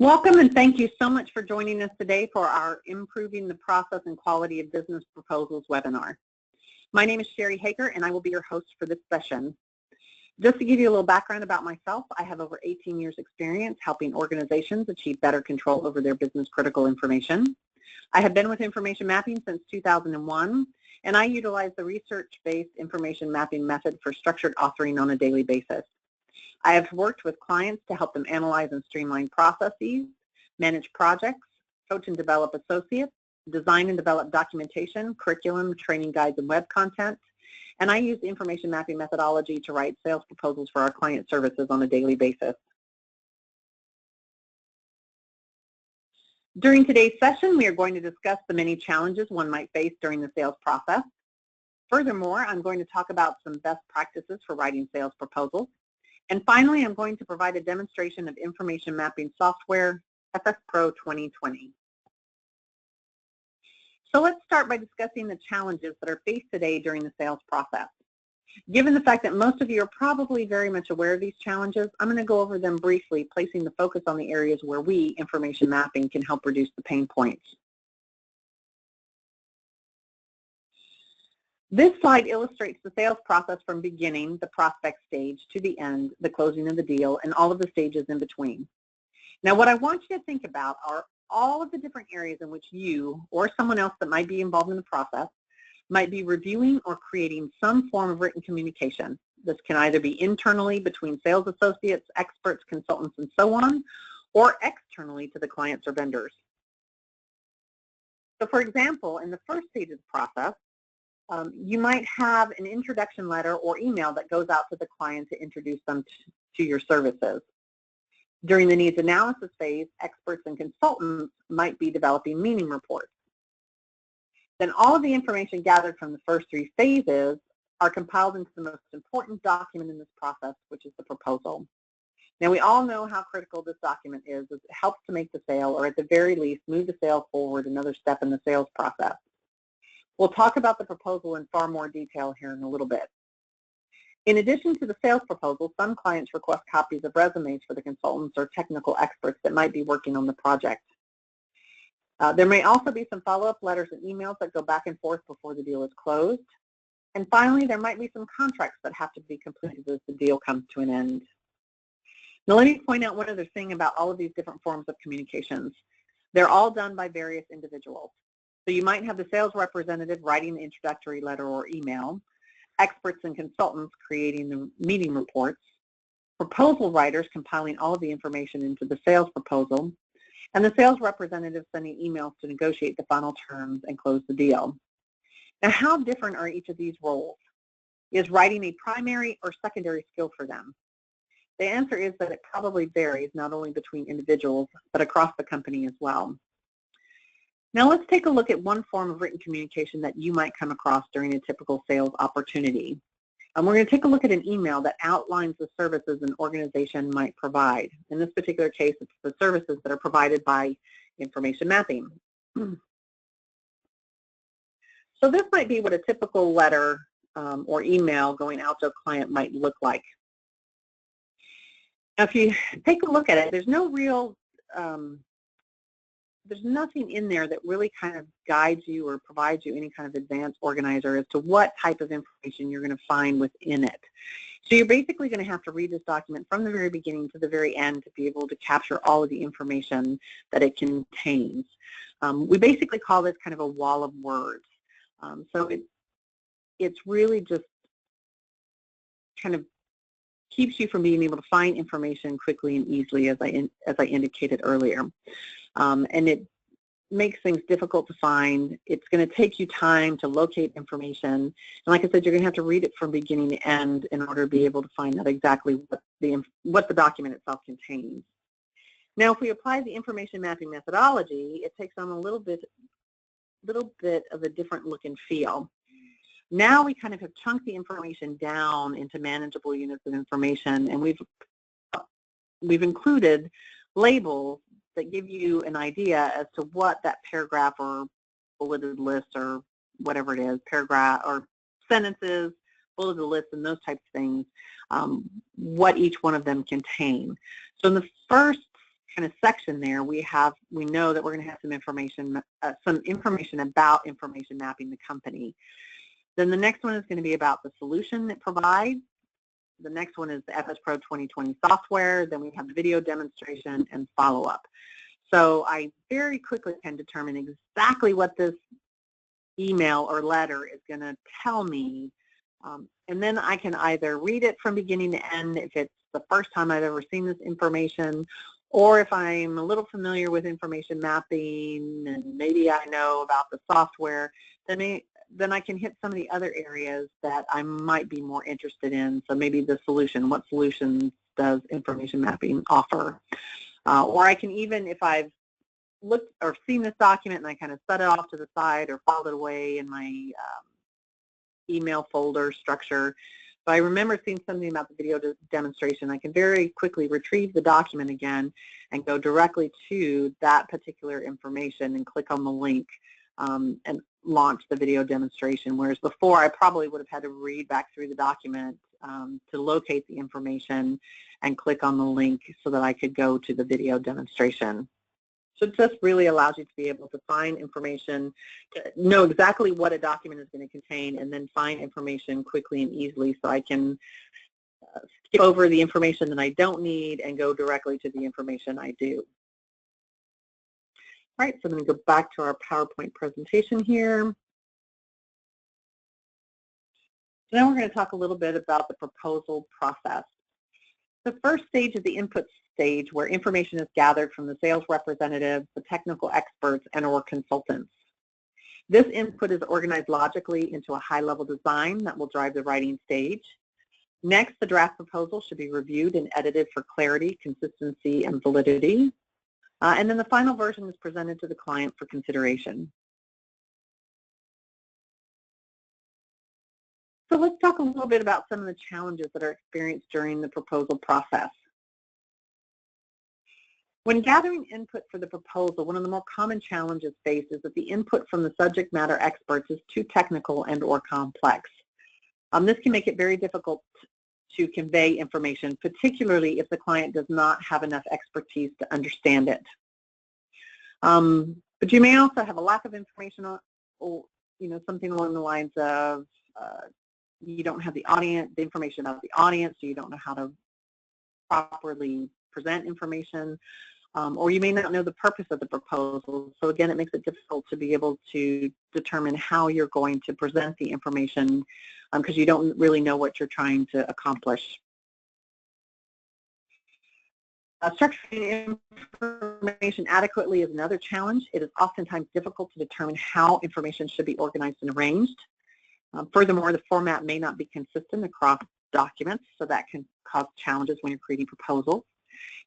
Welcome and thank you so much for joining us today for our Improving the Process and Quality of Business Proposals webinar. My name is Sherry Hager and I will be your host for this session. Just to give you a little background about myself, I have over 18 years experience helping organizations achieve better control over their business critical information. I have been with information mapping since 2001 and I utilize the research-based information mapping method for structured authoring on a daily basis. I have worked with clients to help them analyze and streamline processes, manage projects, coach and develop associates, design and develop documentation, curriculum, training guides, and web content. And I use the information mapping methodology to write sales proposals for our client services on a daily basis. During today's session, we are going to discuss the many challenges one might face during the sales process. Furthermore, I'm going to talk about some best practices for writing sales proposals. And finally, I'm going to provide a demonstration of information mapping software, FS Pro 2020. So let's start by discussing the challenges that are faced today during the sales process. Given the fact that most of you are probably very much aware of these challenges, I'm going to go over them briefly, placing the focus on the areas where we, information mapping, can help reduce the pain points. This slide illustrates the sales process from beginning, the prospect stage, to the end, the closing of the deal, and all of the stages in between. Now, what I want you to think about are all of the different areas in which you or someone else that might be involved in the process might be reviewing or creating some form of written communication. This can either be internally between sales associates, experts, consultants, and so on, or externally to the clients or vendors. So, for example, in the first stage of the process, you might have an introduction letter or email that goes out to the client to introduce them to your services. During the needs analysis phase, experts and consultants might be developing meaning reports. Then all of the information gathered from the first three phases are compiled into the most important document in this process, which is the proposal. Now, we all know how critical this document is. It helps to make the sale, or at the very least, move the sale forward another step in the sales process. We'll talk about the proposal in far more detail here in a little bit. In addition to the sales proposal, some clients request copies of resumes for the consultants or technical experts that might be working on the project. There may also be some follow-up letters and emails that go back and forth before the deal is closed. And finally, there might be some contracts that have to be completed as the deal comes to an end. Now, let me point out one other thing about all of these different forms of communications. They're all done by various individuals. So you might have the sales representative writing the introductory letter or email, experts and consultants creating the meeting reports, proposal writers compiling all of the information into the sales proposal, and the sales representative sending emails to negotiate the final terms and close the deal. Now, how different are each of these roles? Is writing a primary or secondary skill for them? The answer is that it probably varies not only between individuals, but across the company as well. Now let's take a look at one form of written communication that you might come across during a typical sales opportunity. We're going to take a look at an email that outlines the services an organization might provide. In this particular case, it's the services that are provided by information mapping. So this might be what a typical letter or email going out to a client might look like. Now if you take a look at it, there's no real there's nothing in there that really kind of guides you or provides you any kind of advanced organizer as to what type of information you're going to find within it. So you're basically going to have to read this document from the very beginning to the very end to be able to capture all of the information that it contains. We basically call this kind of a wall of words. So it's really just kind of keeps you from being able to find information quickly and easily, as I indicated earlier. And it makes things difficult to find. It's going to take you time to locate information. And like I said, you're going to have to read it from beginning to end in order to be able to find out exactly what the document itself contains. Now, if we apply the information mapping methodology, it takes on a little bit of a different look and feel. Now we kind of have chunked the information down into manageable units of information, and we've included labels that give you an idea as to what that paragraph or bulleted list or whatever it is, paragraph or sentences, bulleted lists, and those types of things, what each one of them contain. So in the first kind of section there, we know that we're going to have some information about information mapping the company. Then the next one is going to be about the solution it provides. The next one is the FS Pro 2020 software. Then we have the video demonstration and follow-up. So I very quickly can determine exactly what this email or letter is going to tell me. And then I can either read it from beginning to end if it's the first time I've ever seen this information, or if I'm a little familiar with information mapping and maybe I know about the software, then I can hit some of the other areas that I might be more interested in. So maybe the solution, what solutions does information mapping offer? Or I can even, if I've looked or seen this document and I kind of set it off to the side or filed it away in my email folder structure, but I remember seeing something about the video demonstration, I can very quickly retrieve the document again and go directly to that particular information and click on the link and launch the video demonstration, whereas before I probably would have had to read back through the document to locate the information and click on the link so that I could go to the video demonstration. So it just really allows you to be able to find information, to know exactly what a document is going to contain, and then find information quickly and easily so I can skip over the information that I don't need and go directly to the information I do. All right, so I'm going to go back to our PowerPoint presentation here. So now we're going to talk a little bit about the proposal process. The first stage is the input stage, where information is gathered from the sales representatives, the technical experts, and/or consultants. This input is organized logically into a high-level design that will drive the writing stage. Next, the draft proposal should be reviewed and edited for clarity, consistency, and validity. And then the final version is presented to the client for consideration. So let's talk a little bit about some of the challenges that are experienced during the proposal process. When gathering input for the proposal, one of the more common challenges faced is that the input from the subject matter experts is too technical and/or complex. This can make it very difficult to convey information, particularly if the client does not have enough expertise to understand it. But you may also have a lack of information, or something along the lines of you don't have the information about the audience, so you don't know how to properly present information, or you may not know the purpose of the proposal. So again, it makes it difficult to be able to determine how you're going to present the information because you don't really know what you're trying to accomplish. Structuring information adequately is another challenge. It is oftentimes difficult to determine how information should be organized and arranged. Furthermore, the format may not be consistent across documents, so that can cause challenges when you're creating proposals.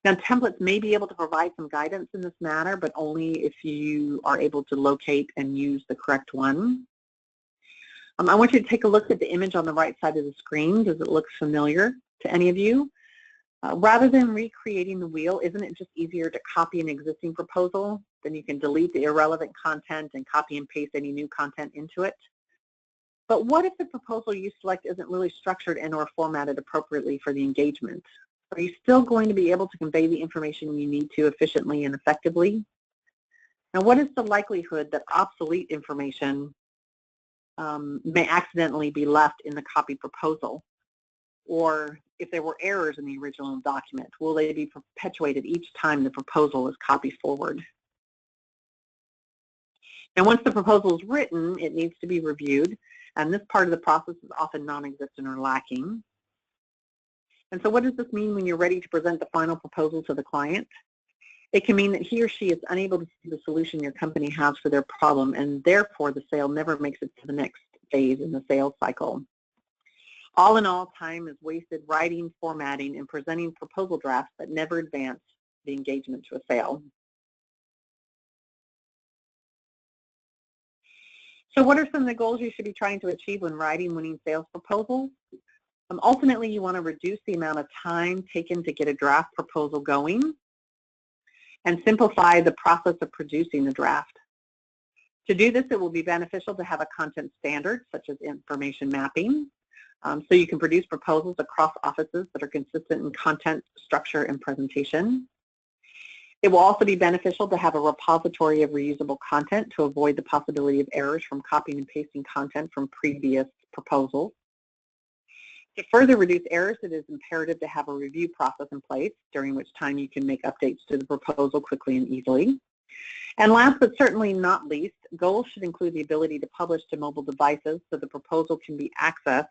Now, templates may be able to provide some guidance in this matter, but only if you are able to locate and use the correct one. I want you to take a look at the image on the right side of the screen. Does it look familiar to any of you? Rather than recreating the wheel, isn't it just easier to copy an existing proposal? Then you can delete the irrelevant content and copy and paste any new content into it. But what if the proposal you select isn't really structured and/or formatted appropriately for the engagement? Are you still going to be able to convey the information you need to efficiently and effectively? Now, what is the likelihood that obsolete information may accidentally be left in the copy proposal? Or if there were errors in the original document, will they be perpetuated each time the proposal is copied forward? And once the proposal is written, it needs to be reviewed, and this part of the process is often non-existent or lacking. And so what does this mean when you're ready to present the final proposal to the client? It can mean that he or she is unable to see the solution your company has for their problem, and therefore the sale never makes it to the next phase in the sales cycle. All in all, time is wasted writing, formatting, and presenting proposal drafts that never advance the engagement to a sale. So what are some of the goals you should be trying to achieve when writing winning sales proposals? Ultimately, you want to reduce the amount of time taken to get a draft proposal going and simplify the process of producing the draft. To do this, it will be beneficial to have a content standard, such as information mapping, so you can produce proposals across offices that are consistent in content, structure, and presentation. It will also be beneficial to have a repository of reusable content to avoid the possibility of errors from copying and pasting content from previous proposals. To further reduce errors, it is imperative to have a review process in place, during which time you can make updates to the proposal quickly and easily. And last but certainly not least, goals should include the ability to publish to mobile devices so the proposal can be accessed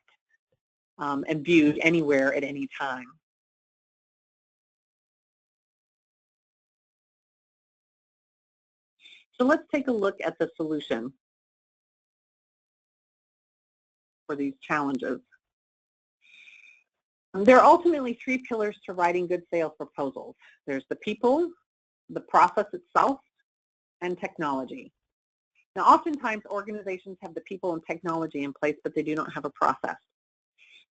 and viewed anywhere at any time. So let's take a look at the solution for these challenges. There are ultimately three pillars to writing good sales proposals. There's the people, the process itself, and technology. Now, oftentimes organizations have the people and technology in place, but they do not have a process.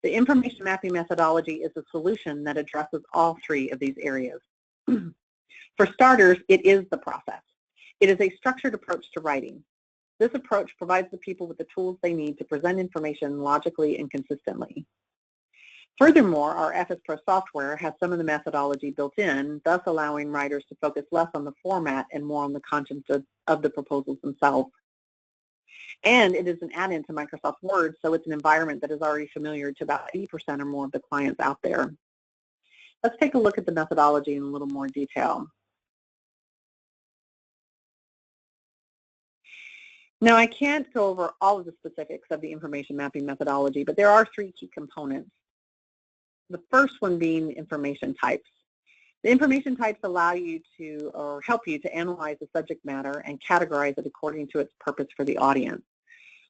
The information mapping methodology is a solution that addresses all three of these areas. For starters, it is the process. It is a structured approach to writing. This approach provides the people with the tools they need to present information logically and consistently. Furthermore, our FS Pro software has some of the methodology built in, thus allowing writers to focus less on the format and more on the content of the proposals themselves. And it is an add-in to Microsoft Word, so it's an environment that is already familiar to about 80% or more of the clients out there. Let's take a look at the methodology in a little more detail. Now, I can't go over all of the specifics of the information mapping methodology, but there are three key components. The first one being information types. The information types allow you to, or help you to analyze the subject matter and categorize it according to its purpose for the audience.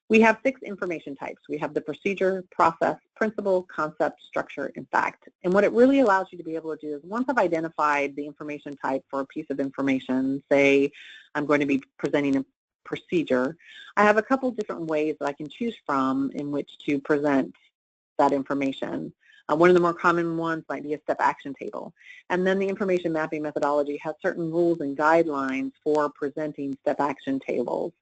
We have 6 information types. We have the procedure, process, principle, concept, structure, and fact. And what it really allows you to be able to do is once I've identified the information type for a piece of information, say I'm going to be presenting a procedure, I have a couple different ways that I can choose from in which to present that information. One of the more common ones might be a step action table. And then the information mapping methodology has certain rules and guidelines for presenting step action tables.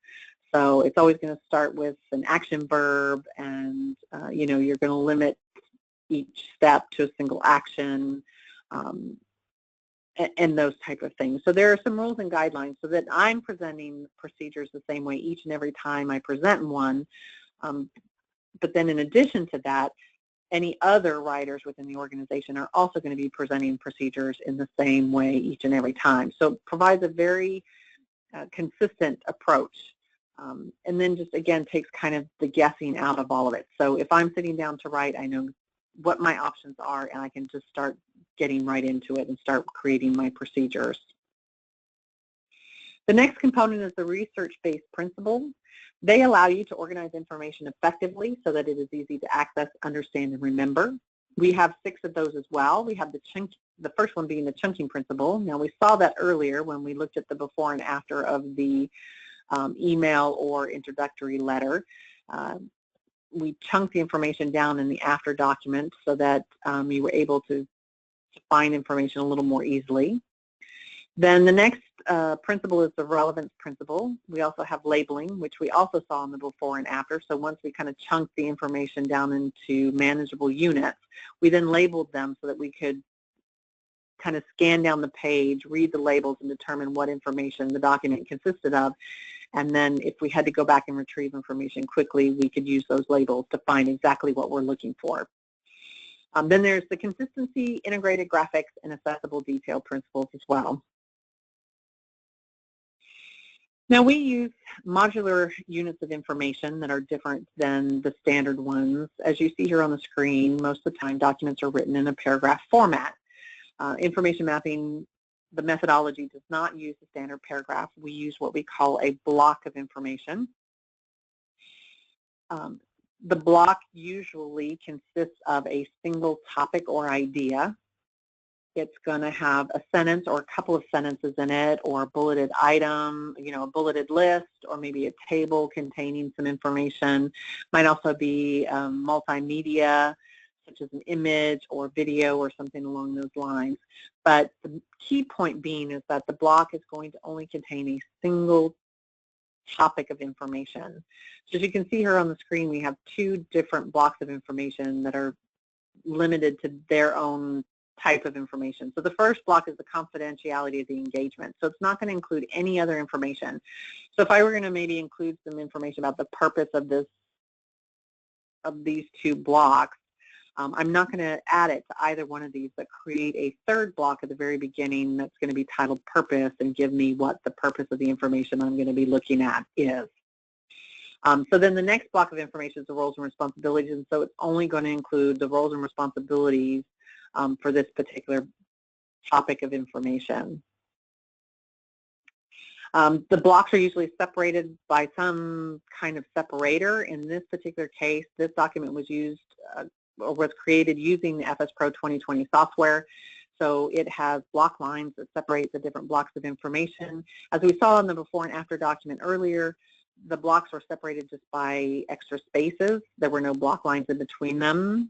So it's always going to start with an action verb, and you're going to limit each step to a single action, and those type of things. So there are some rules and guidelines so that I'm presenting procedures the same way each and every time I present one. But then in addition to that, any other writers within the organization are also going to be presenting procedures in the same way each and every time. So it provides a very consistent approach. And then just, again, takes kind of the guessing out of all of it. So if I'm sitting down to write, I know what my options are, and I can just start getting right into it and start creating my procedures. The next component is the research-based principle. They allow you to organize information effectively so that it is easy to access, understand, and remember. We have 6 of those as well. We have the first one being the chunking principle. Now, we saw that earlier when we looked at the before and after of the email or introductory letter. We chunked the information down in the after document so that you were able to find information a little more easily. Then the next principle is the relevance principle. We also have labeling, which we also saw in the before and after. So once we kind of chunked the information down into manageable units, we then labeled them so that we could kind of scan down the page, read the labels, and determine what information the document consisted of. And then if we had to go back and retrieve information quickly, we could use those labels to find exactly what we're looking for. Then there's the consistency, integrated graphics, and accessible detail principles as well. Now, we use modular units of information that are different than the standard ones. As you see here on the screen, most of the time documents are written in a paragraph format. Information mapping, the methodology does not use the standard paragraph. We use what we call a block of information. The block usually consists of a single topic or idea. It's going to have a sentence or a couple of sentences in it, or a bulleted item, a bulleted list, or maybe a table containing some information. Might also be multimedia, such as an image or video or something along those lines. But the key point being is that the block is going to only contain a single topic of information. So as you can see here on the screen, we have 2 different blocks of information that are limited to their own type of information. So the first block is the confidentiality of the engagement. So it's not going to include any other information. So if I were going to maybe include some information about the purpose of these two blocks, I'm not going to add it to either one of these, but create a third block at the very beginning that's going to be titled Purpose and give me what the purpose of the information I'm going to be looking at is. So then the next block of information is the roles and responsibilities, and so it's only going to include the roles and responsibilities for this particular topic of information. The blocks are usually separated by some kind of separator. In this particular case, this document was used or was created using the FS Pro 2020 software. So it has block lines that separate the different blocks of information. As we saw in the before and after document earlier, the blocks were separated just by extra spaces. There were no block lines in between them.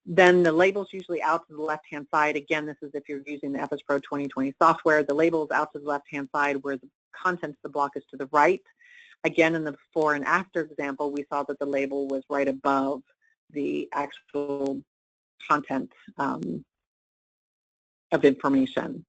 Then the label's usually out to the left-hand side. Again, this is if you're using the FS Pro 2020 software. The label is out to the left-hand side where the content of the block is to the right. Again, in the before and after example, we saw that the label was right above the actual content of information.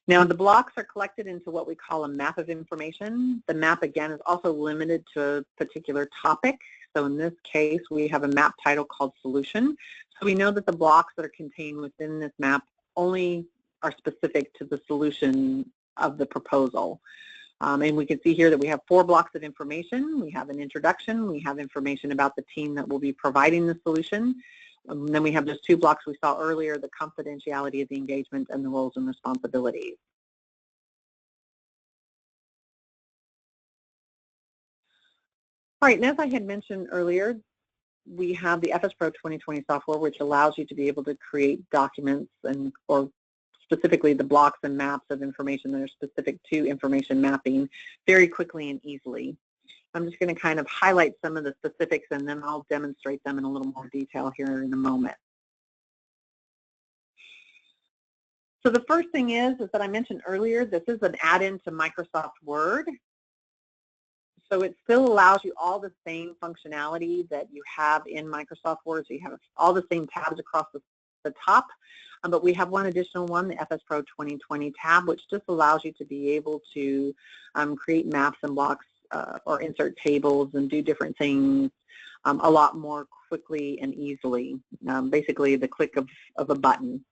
Now, the blocks are collected into what we call a map of information. The map, again, is also limited to a particular topic. So in this case, we have a map title called Solution. So we know that the blocks that are contained within this map only are specific to the solution of the proposal. And we can see here that we have 4 blocks of information. We have an introduction. We have information about the team that will be providing the solution. Then we have those 2 blocks we saw earlier, the confidentiality of the engagement and the roles and responsibilities. All right, and as I had mentioned earlier, we have the FS Pro 2020 software, which allows you to be able to create documents or specifically the blocks and maps of information that are specific to information mapping very quickly and easily. I'm just going to kind of highlight some of the specifics and then I'll demonstrate them in a little more detail here in a moment. So the first thing is that I mentioned earlier, this is an add-in to Microsoft Word. So it still allows you all the same functionality that you have in Microsoft Word. So you have all the same tabs across the top, but we have one additional one, the FS Pro 2020 tab, which just allows you to be able to create maps and blocks or insert tables and do different things a lot more quickly and easily, basically the click of a button.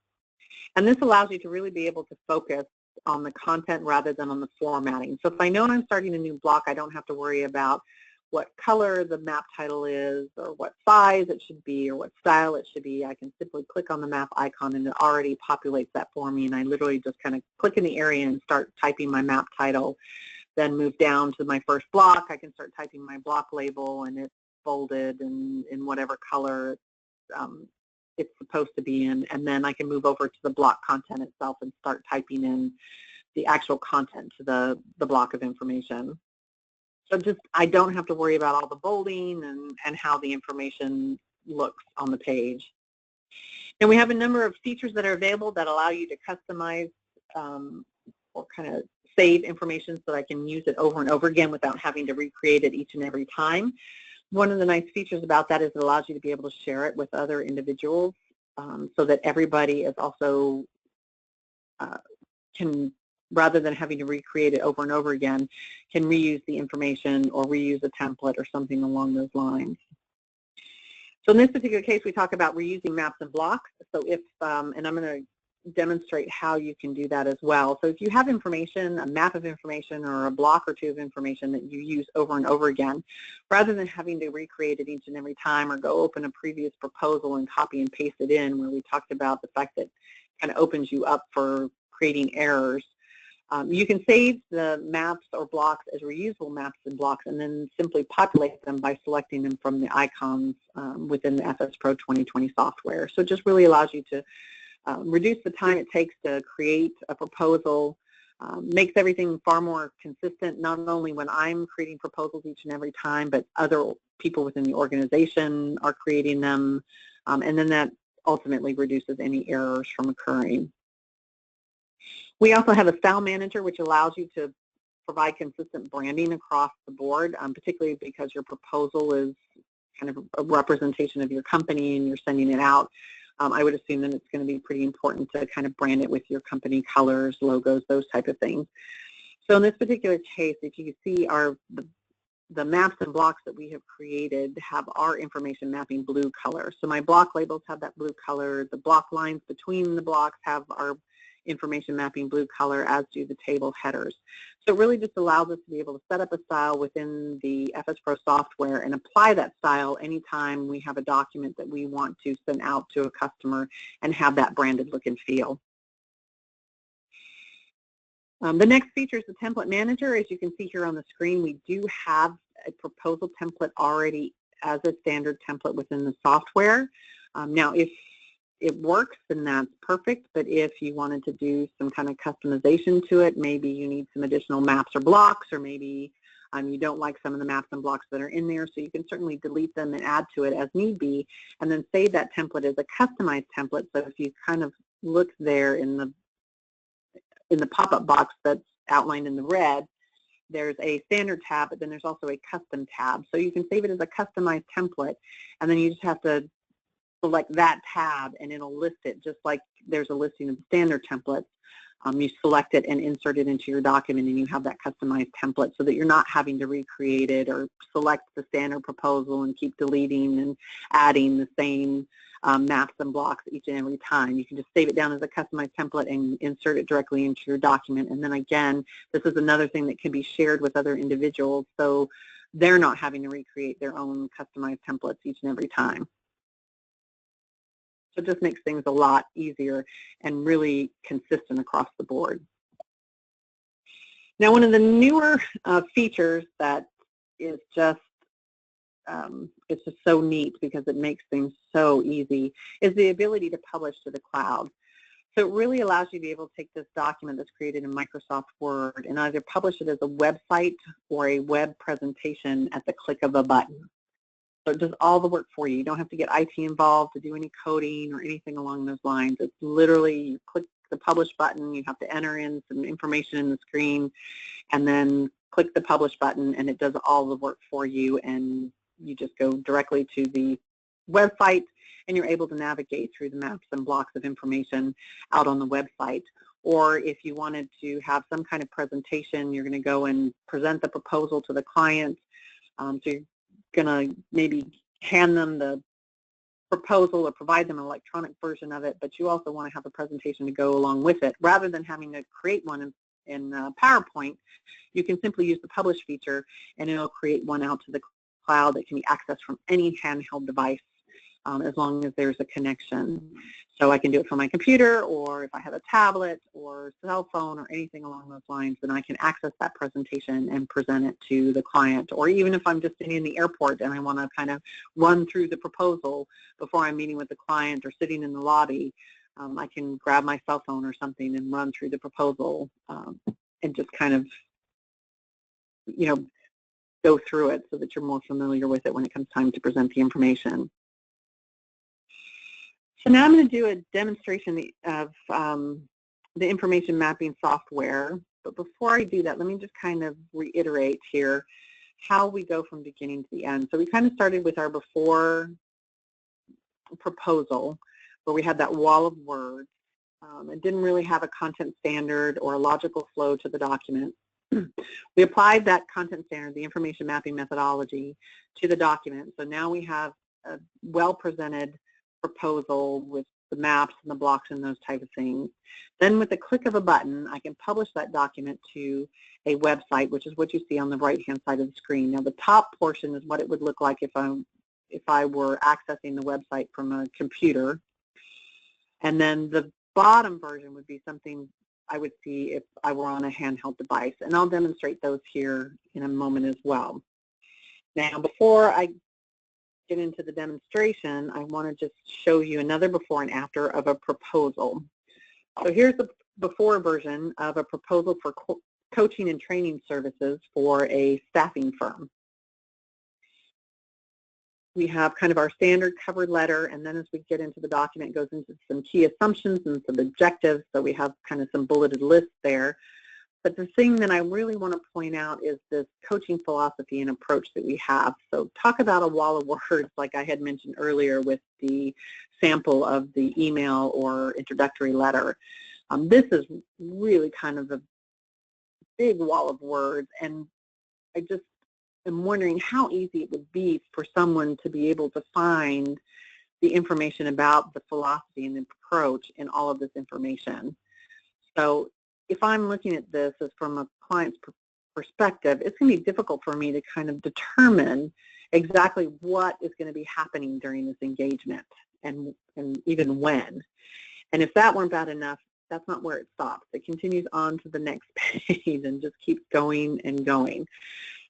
And this allows you to really be able to focus on the content rather than on the formatting. So if I know I'm starting a new block, I don't have to worry about what color the map title is or what size it should be or what style it should be. I can simply click on the map icon and it already populates that for me, and I literally just kind of click in the area and start typing my map title, then move down to my first block. I can start typing my block label and it's folded and in whatever color it's supposed to be in, and then I can move over to the block content itself and start typing in the actual content to the block of information. So just, I don't have to worry about all the bolding and how the information looks on the page. And we have a number of features that are available that allow you to customize or kind of save information so that I can use it over and over again without having to recreate it each and every time. One of the nice features about that is it allows you to be able to share it with other individuals so that everybody is also can, rather than having to recreate it over and over again, can reuse the information or reuse a template or something along those lines. So in this particular case, we talk about reusing maps and blocks. So if, and I'm going to demonstrate how you can do that as well. So if you have information, a map of information or a block or two of information that you use over and over again, rather than having to recreate it each and every time or go open a previous proposal and copy and paste it in, where we talked about the fact that it kind of opens you up for creating errors, you can save the maps or blocks as reusable maps and blocks and then simply populate them by selecting them from the icons within the FS Pro 2020 software. So it just really allows you to reduce the time it takes to create a proposal, makes everything far more consistent, not only when I'm creating proposals each and every time, but other people within the organization are creating them, and then that ultimately reduces any errors from occurring. We also have a style manager, which allows you to provide consistent branding across the board, particularly because your proposal is kind of a representation of your company and you're sending it out, I would assume that it's going to be pretty important to kind of brand it with your company colors, logos, those type of things. So in this particular case, if you can see the maps and blocks that we have created have our information mapping blue color. So my block labels have that blue color. The block lines between the blocks have our information mapping blue color, as do the table headers. So it really just allows us to be able to set up a style within the FS Pro software and apply that style anytime we have a document that we want to send out to a customer and have that branded look and feel. The next feature is the template manager. As you can see here on the screen, we do have a proposal template already as a standard template within the software. Now, if it works, then that's perfect, but if you wanted to do some kind of customization to it, maybe you need some additional maps or blocks, or maybe you don't like some of the maps and blocks that are in there, so you can certainly delete them and add to it as need be, and then save that template as a customized template. So if you kind of look there in the pop-up box that's outlined in the red, there's a standard tab, but then there's also a custom tab. So you can save it as a customized template, and then you just have to select that tab, and it'll list it just like there's a listing of the standard templates. You select it and insert it into your document, and you have that customized template so that you're not having to recreate it or select the standard proposal and keep deleting and adding the same maps and blocks each and every time. You can just save it down as a customized template and insert it directly into your document. And then again, this is another thing that can be shared with other individuals, so they're not having to recreate their own customized templates each and every time. So it just makes things a lot easier and really consistent across the board. Now, one of the newer features that is just it's just so neat because it makes things so easy is the ability to publish to the cloud. So it really allows you to be able to take this document that's created in Microsoft Word and either publish it as a website or a web presentation at the click of a button. So it does all the work for you. You don't have to get IT involved to do any coding or anything along those lines. It's literally you click the publish button, you have to enter in some information in the screen, and then click the publish button, and it does all the work for you, and you just go directly to the website, and you're able to navigate through the maps and blocks of information out on the website. Or if you wanted to have some kind of presentation, you're going to go and present the proposal to the client. So you're going to maybe hand them the proposal or provide them an electronic version of it, but you also want to have a presentation to go along with it. Rather than having to create one in PowerPoint, you can simply use the publish feature, and it'll create one out to the cloud that can be accessed from any handheld device as long as there's a connection. So I can do it from my computer, or if I have a tablet or cell phone or anything along those lines, then I can access that presentation and present it to the client. Or even if I'm just sitting in the airport and I want to kind of run through the proposal before I'm meeting with the client or sitting in the lobby, I can grab my cell phone or something and run through the proposal and just kind of, you know, go through it so that you're more familiar with it when it comes time to present the information. So now I'm going to do a demonstration of the information mapping software. But before I do that, let me just kind of reiterate here how we go from beginning to the end. So we kind of started with our before proposal, where we had that wall of words. It didn't really have a content standard or a logical flow to the document. We applied that content standard, the information mapping methodology, to the document. So now we have a well-presented proposal with the maps and the blocks and those type of things. Then with the click of a button, I can publish that document to a website, which is what you see on the right-hand side of the screen. Now the top portion is what it would look like if I were accessing the website from a computer. And then the bottom version would be something I would see if I were on a handheld device. And I'll demonstrate those here in a moment as well. Now before I get into the demonstration, I want to just show you another before and after of a proposal. So here's the before version of a proposal for coaching and training services for a staffing firm. We have kind of our standard cover letter, and then as we get into the document, it goes into some key assumptions and some objectives. So we have kind of some bulleted lists there. But the thing that I really want to point out is this coaching philosophy and approach that we have. So talk about a wall of words, like I had mentioned earlier with the sample of the email or introductory letter. This is really kind of a big wall of words, and I just am wondering how easy it would be for someone to be able to find the information about the philosophy and the approach in all of this information. So if I'm looking at this as from a client's perspective, it's going to be difficult for me to kind of determine exactly what is going to be happening during this engagement and even when. And if that weren't bad enough, that's not where it stops. It continues on to the next page and just keeps going and going.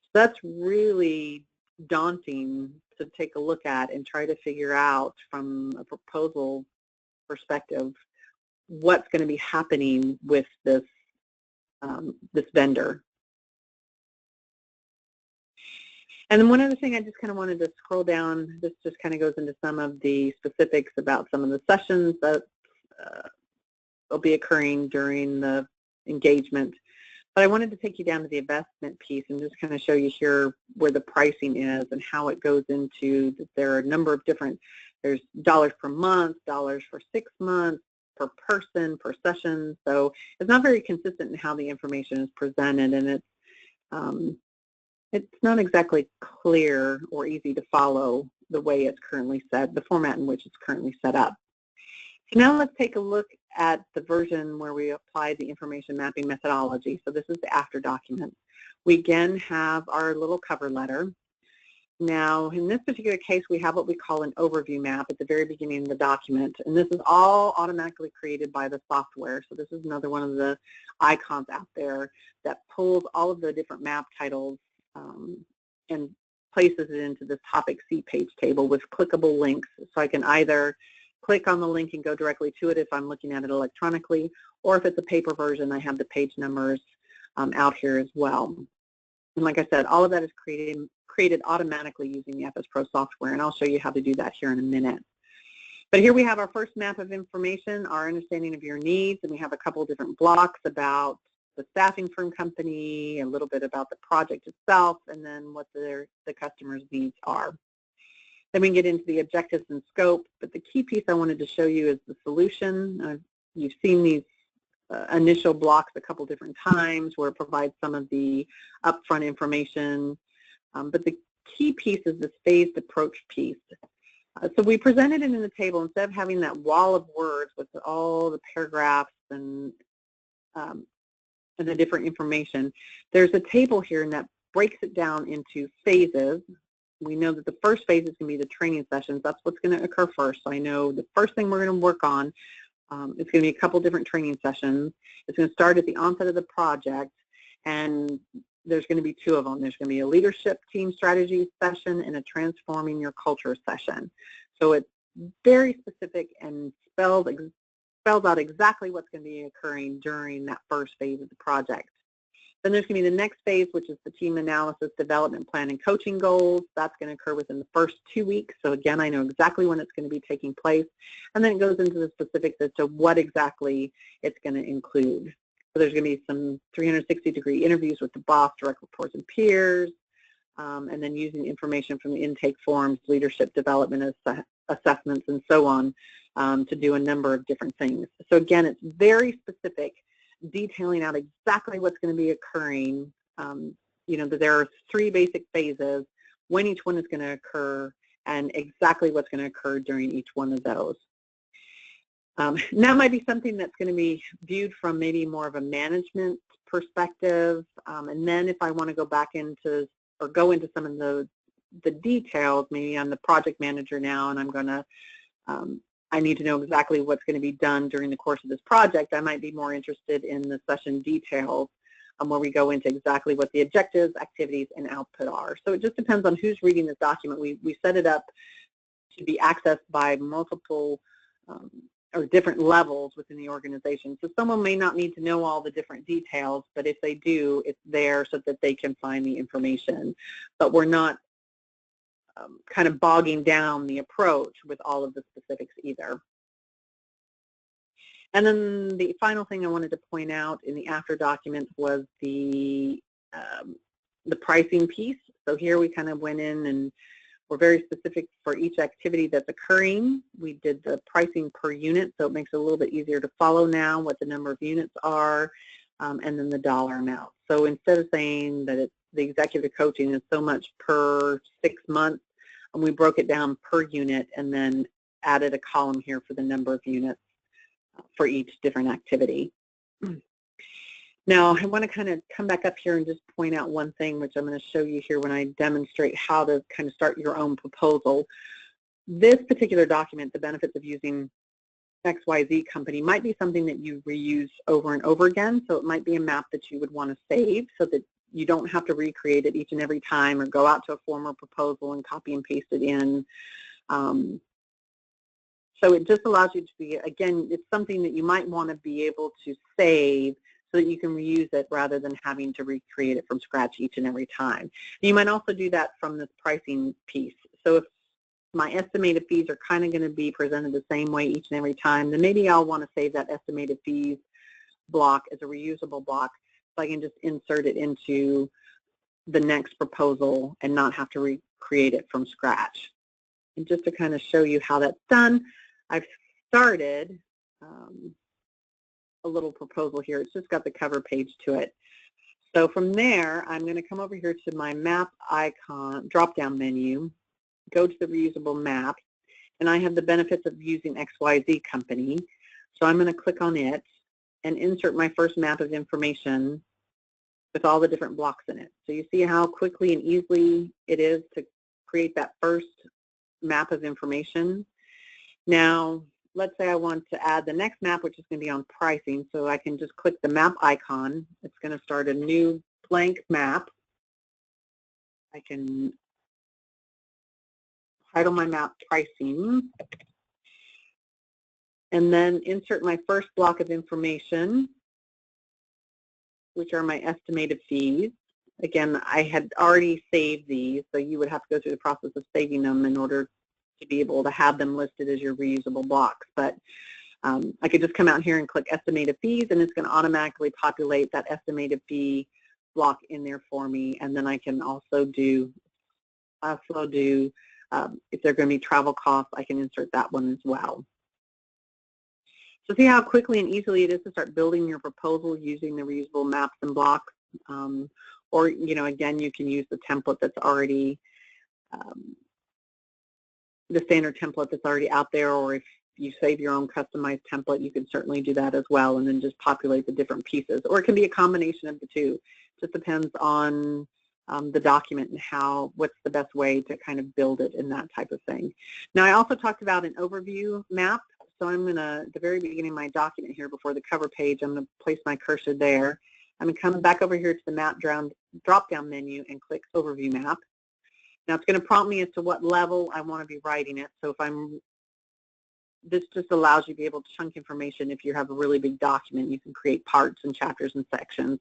So that's really daunting to take a look at and try to figure out from a proposal perspective what's going to be happening with this this vendor. And then one other thing I just kind of wanted to scroll down, this just kind of goes into some of the specifics about some of the sessions that will be occurring during the engagement. But I wanted to take you down to the investment piece and just kind of show you here where the pricing is and how it goes into, there are a number of different, there's dollars per month, dollars for 6 months, per person, per session. So it's not very consistent in how the information is presented, and it's not exactly clear or easy to follow the way it's currently set, the format in which it's currently set up. So now let's take a look at the version where we apply the information mapping methodology. So this is the after document. We again have our little cover letter. Now, in this particular case, we have what we call an overview map at the very beginning of the document, and this is all automatically created by the software. So this is another one of the icons out there that pulls all of the different map titles and places it into this topic C page table with clickable links. So I can either click on the link and go directly to it if I'm looking at it electronically, or if it's a paper version, I have the page numbers out here as well. And like I said, all of that is created automatically using the FS Pro software, and I'll show you how to do that here in a minute. But here we have our first map of information, our understanding of your needs, and we have a couple of different blocks about the staffing firm company, a little bit about the project itself, and then what the customer's needs are. Then we get into the objectives and scope, but the key piece I wanted to show you is the solution. You've seen these initial blocks a couple different times where it provides some of the upfront information, but the key piece is this phased approach piece. So we presented it in the table instead of having that wall of words with all the paragraphs and the different information. There's a table here and that breaks it down into phases. We know that the first phase is going to be the training sessions. That's what's going to occur first. So I know the first thing we're going to work on is going to be a couple different training sessions. It's going to start at the onset of the project, and there's going to be 2 of them. There's going to be a leadership team strategy session and a transforming your culture session. So it's very specific and spells out exactly what's going to be occurring during that first phase of the project. Then there's going to be the next phase, which is the team analysis, development plan, and coaching goals. That's going to occur within the first 2 weeks. So again, I know exactly when it's going to be taking place. And then it goes into the specifics as to what exactly it's going to include. So there's going to be some 360-degree interviews with the boss, direct reports, and peers, and then using information from the intake forms, leadership development assessments, and so on to do a number of different things. So again, it's very specific, detailing out exactly what's going to be occurring. You know, that there are 3 basic phases, when each one is going to occur, and exactly what's going to occur during each one of those. That might be something that's going to be viewed from maybe more of a management perspective, and then if I want to go back into or go into some of the details, maybe I'm the project manager now and I'm going to I need to know exactly what's going to be done during the course of this project. I might be more interested in the session details where we go into exactly what the objectives, activities, and output are. So it just depends on who's reading this document. We set it up to be accessed by multiple or different levels within the organization. So someone may not need to know all the different details, but if they do, it's there so that they can find the information. But we're not kind of bogging down the approach with all of the specifics either. And then the final thing I wanted to point out in the after document was the pricing piece. So here we kind of went in and we're very specific for each activity that's occurring. We did the pricing per unit, so it makes it a little bit easier to follow now what the number of units are, and then the dollar amount. So instead of saying that it's the executive coaching is so much per 6 months, we broke it down per unit and then added a column here for the number of units for each different activity. Now, I want to kind of come back up here and just point out one thing, which I'm going to show you here when I demonstrate how to kind of start your own proposal. This particular document, the benefits of using XYZ company, might be something that you reuse over and over again. So it might be a map that you would want to save so that you don't have to recreate it each and every time or go out to a former proposal and copy and paste it in. So it just allows you to be, again, it's something that you might want to be able to save so that you can reuse it rather than having to recreate it from scratch each and every time. You might also do that from this pricing piece. So if my estimated fees are kind of going to be presented the same way each and every time, then maybe I'll want to save that estimated fees block as a reusable block so I can just insert it into the next proposal and not have to recreate it from scratch. And just to kind of show you how that's done, I've started a little proposal here. It's just got the cover page to it. So from there, I'm going to come over here to my map icon, drop-down menu, go to the reusable map, and I have the benefits of using XYZ company. So I'm going to click on it and insert my first map of information with all the different blocks in it. So you see how quickly and easily it is to create that first map of information. Now, let's say I want to add the next map, which is going to be on pricing. So I can just click the map icon. It's going to start a new blank map. I can title my map pricing and then insert my first block of information, which are my estimated fees. Again, I had already saved these, so you would have to go through the process of saving them in order to be able to have them listed as your reusable blocks. But I could just come out here and click estimated fees, and it's going to automatically populate that estimated fee block in there for me. And then I can also do, if they're going to be travel costs, I can insert that one as well. So see how quickly and easily it is to start building your proposal using the reusable maps and blocks. Or, you know, again, you can use the template that's already, the standard template that's already out there, or if you save your own customized template, you can certainly do that as well and then just populate the different pieces. Or it can be a combination of the two. It just depends on the document and what's the best way to kind of build it and that type of thing. Now, I also talked about an overview map. So I'm going to, at the very beginning of my document here before the cover page, I'm going to place my cursor there. I'm going to come back over here to the map drop-down menu and click Overview Map. Now it's going to prompt me as to what level I want to be writing it. So if this just allows you to be able to chunk information. If you have a really big document, you can create parts and chapters and sections.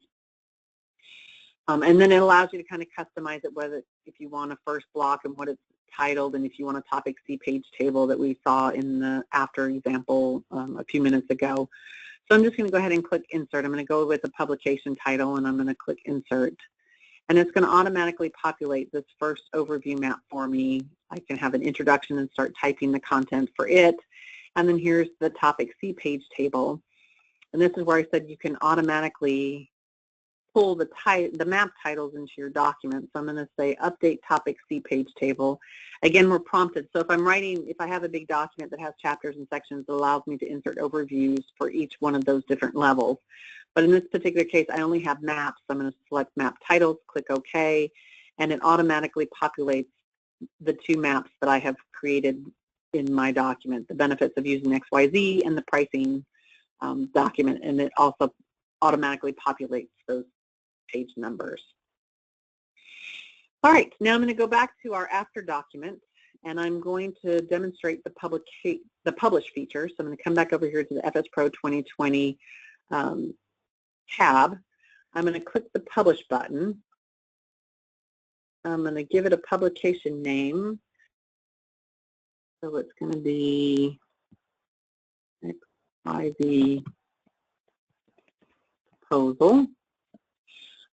And then it allows you to kind of customize it, whether if you want a first block and what it's titled, and if you want a topic C page table that we saw in the after example a few minutes ago. So I'm just going to go ahead and click Insert. I'm going to go with the publication title, and I'm going to click Insert. And it's going to automatically populate this first overview map for me. I can have an introduction and start typing the content for it. And then here's the topic C page table. And this is where I said you can automatically pull the map titles into your document. So I'm going to say Update Topic C page table. Again, we're prompted. So if I have a big document that has chapters and sections, it allows me to insert overviews for each one of those different levels. But in this particular case, I only have maps. So I'm going to select Map Titles, click OK, and it automatically populates the two maps that I have created in my document, the benefits of using XYZ and the pricing document, and it also automatically populates those page numbers. All right, now I'm going to go back to our after document, and I'm going to demonstrate the publish feature. So I'm going to come back over here to the FS Pro 2020 tab. I'm going to click the Publish button. I'm going to give it a publication name. So it's going to be by the proposal.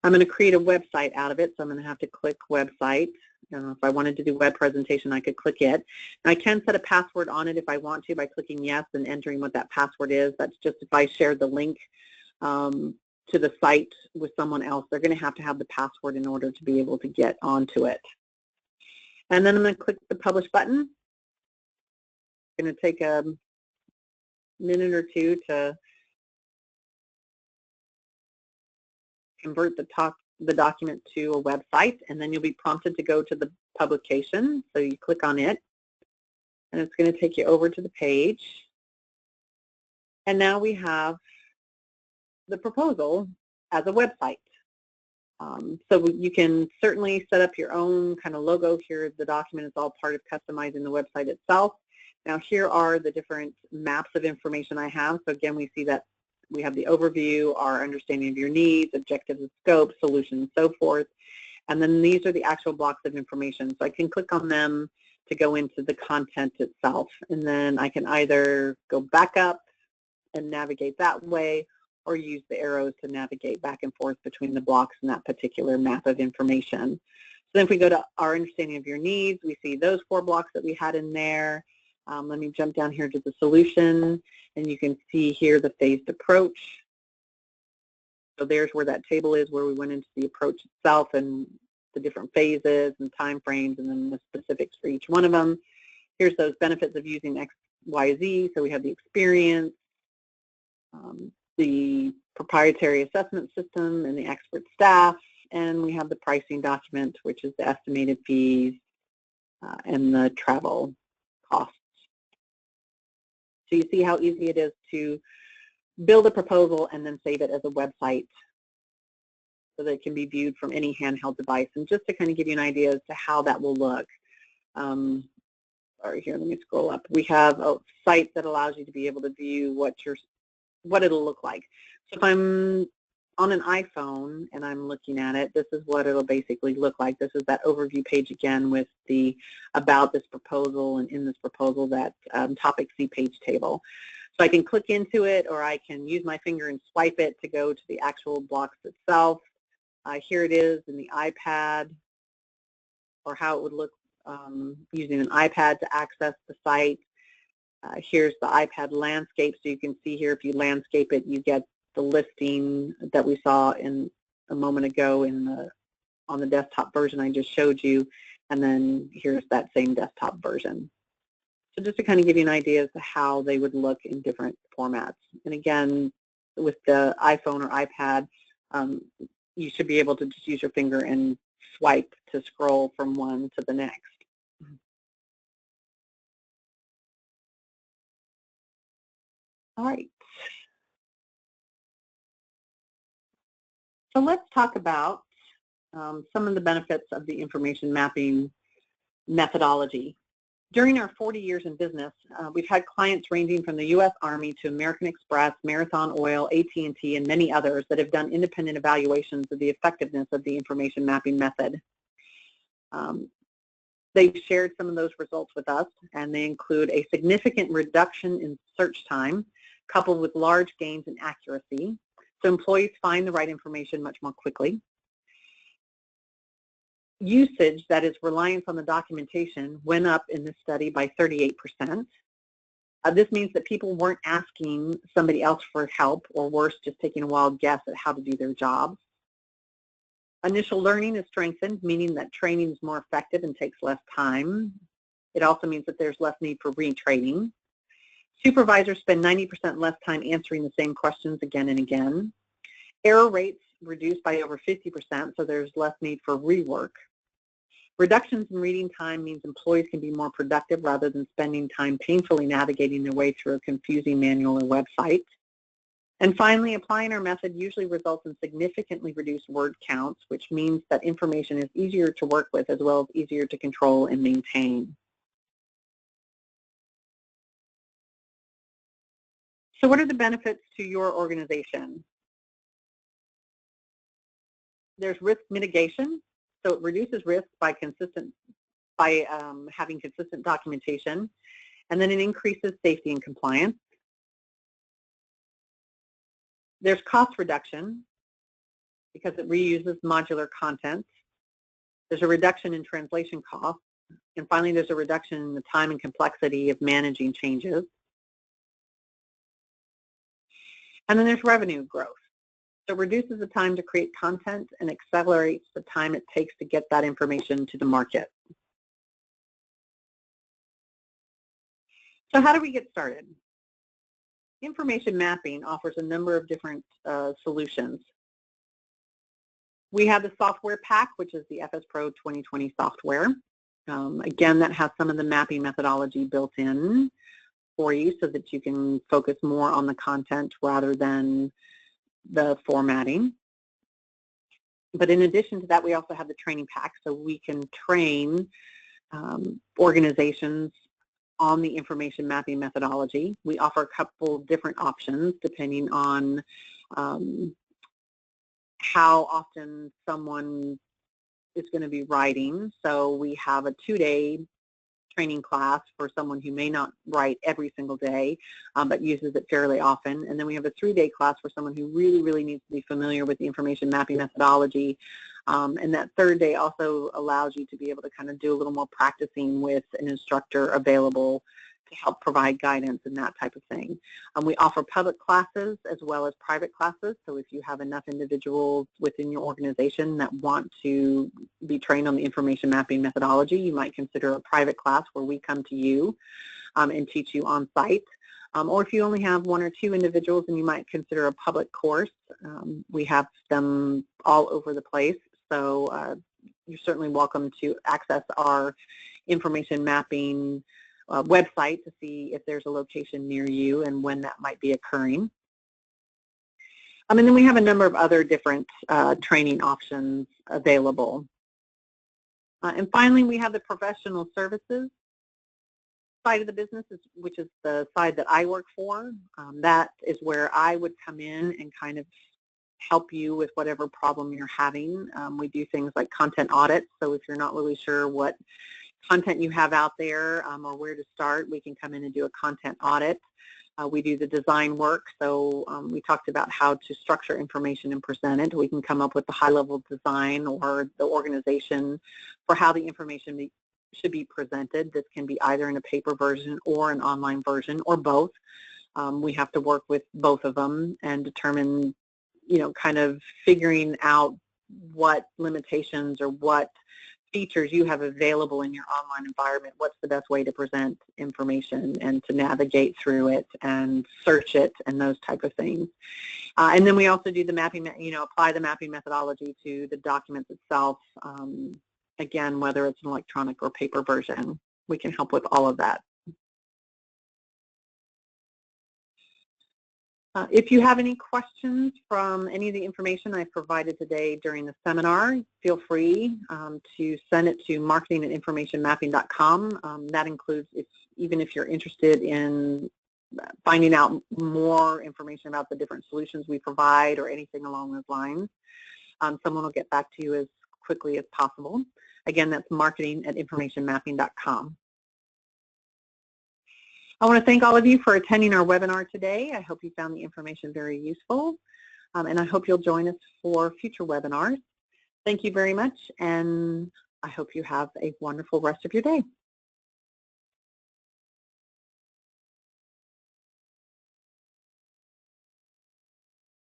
I'm going to create a website out of it, so I'm going to have to click website. If I wanted to do web presentation, I could click it. And I can set a password on it if I want to by clicking yes and entering what that password is. That's just if I share the link to the site with someone else, they're going to have the password in order to be able to get onto it. And then I'm going to click the publish button. It's going to take a minute or two to convert the document to a website, and then you'll be prompted to go to the publication. So you click on it, and it's going to take you over to the page. And now we have the proposal as a website. So you can certainly set up your own kind of logo here. The document is all part of customizing the website itself. Now here are the different maps of information I have. So again, we see that we have the overview, our understanding of your needs, objectives and scope, solutions, so forth. And then these are the actual blocks of information. So I can click on them to go into the content itself. And then I can either go back up and navigate that way, or use the arrows to navigate back and forth between the blocks in that particular map of information. So then if we go to our understanding of your needs, we see those 4 blocks that we had in there. Let me jump down here to the solution, and you can see here the phased approach. So there's where that table is, where we went into the approach itself and the different phases and time frames, and then the specifics for each one of them. Here's those benefits of using X, Y, Z. So we have the experience, the proprietary assessment system, and the expert staff, and we have the pricing document, which is the estimated fees and the travel costs. So you see how easy it is to build a proposal and then save it as a website so that it can be viewed from any handheld device. And just to kind of give you an idea as to how that will look, sorry, here, let me scroll up. We have a site that allows you to be able to view what it'll look like. So if I'm on an iPhone and I'm looking at it, this is what it'll basically look like. This is that overview page again with the about this proposal, and in this proposal that topic C page table. So I can click into it, or I can use my finger and swipe it to go to the actual blocks itself. Here it is in the iPad, or how it would look using an iPad to access the site. Here's the iPad landscape, so you can see here if you landscape it, you get the listing that we saw in a moment ago on the desktop version I just showed you, and then here's that same desktop version. So just to kind of give you an idea as to how they would look in different formats. And again, with the iPhone or iPad, you should be able to just use your finger and swipe to scroll from one to the next. All right. So let's talk about some of the benefits of the information mapping methodology. During our 40 years in business, we've had clients ranging from the U.S. Army to American Express, Marathon Oil, AT&T, and many others that have done independent evaluations of the effectiveness of the information mapping method. They've shared some of those results with us, and they include a significant reduction in search time coupled with large gains in accuracy. So employees find the right information much more quickly. Usage, that is reliance on the documentation, went up in this study by 38%. This means that people weren't asking somebody else for help, or worse, just taking a wild guess at how to do their jobs. Initial learning is strengthened, meaning that training is more effective and takes less time. It also means that there's less need for retraining. Supervisors spend 90% less time answering the same questions again and again. Error rates reduced by over 50%, so there's less need for rework. Reductions in reading time means employees can be more productive rather than spending time painfully navigating their way through a confusing manual or website. And finally, applying our method usually results in significantly reduced word counts, which means that information is easier to work with as well as easier to control and maintain. So what are the benefits to your organization? There's risk mitigation, so it reduces risk by having consistent documentation, and then it increases safety and compliance. There's cost reduction because it reuses modular content. There's a reduction in translation costs. And finally, there's a reduction in the time and complexity of managing changes. And then there's revenue growth. So it reduces the time to create content and accelerates the time it takes to get that information to the market. So how do we get started? Information mapping offers a number of different solutions. We have the software pack, which is the FS Pro 2020 software. Again, that has some of the mapping methodology built in for you so that you can focus more on the content rather than the formatting. But in addition to that, we also have the training pack, so we can train organizations on the information mapping methodology. We offer a couple different options depending on how often someone is going to be writing. So we have a 2-day training class for someone who may not write every single day, but uses it fairly often. And then we have a 3-day class for someone who really, really needs to be familiar with the information mapping methodology. And that 3rd day also allows you to be able to kind of do a little more practicing with an instructor available to help provide guidance and that type of thing. We offer public classes as well as private classes. So if you have enough individuals within your organization that want to be trained on the information mapping methodology, you might consider a private class where we come to you and teach you on site. Or if you only have 1 or 2 individuals, then you might consider a public course. We have them all over the place. So you're certainly welcome to access our information mapping website to see if there's a location near you and when that might be occurring. And then we have a number of other different training options available. And finally, we have the professional services side of the business, which is the side that I work for. That is where I would come in and kind of help you with whatever problem you're having. We do things like content audits, so if you're not really sure what content you have out there or where to start, we can come in and do a content audit. We do the design work, so we talked about how to structure information and present it. We can come up with the high-level design or the organization for how the information should be presented. This can be either in a paper version or an online version or both. We have to work with both of them and determine, kind of figuring out what limitations or what features you have available in your online environment, what's the best way to present information and to navigate through it and search it and those type of things. And then we also do the mapping, apply the mapping methodology to the documents itself. Again, whether it's an electronic or paper version, we can help with all of that. If you have any questions from any of the information I provided today during the seminar, feel free to send it to marketing@informationmapping.com. That includes even if you're interested in finding out more information about the different solutions we provide or anything along those lines. Someone will get back to you as quickly as possible. Again, that's marketing@informationmapping.com. I want to thank all of you for attending our webinar today. I hope you found the information very useful, and I hope you'll join us for future webinars. Thank you very much, and I hope you have a wonderful rest of your day.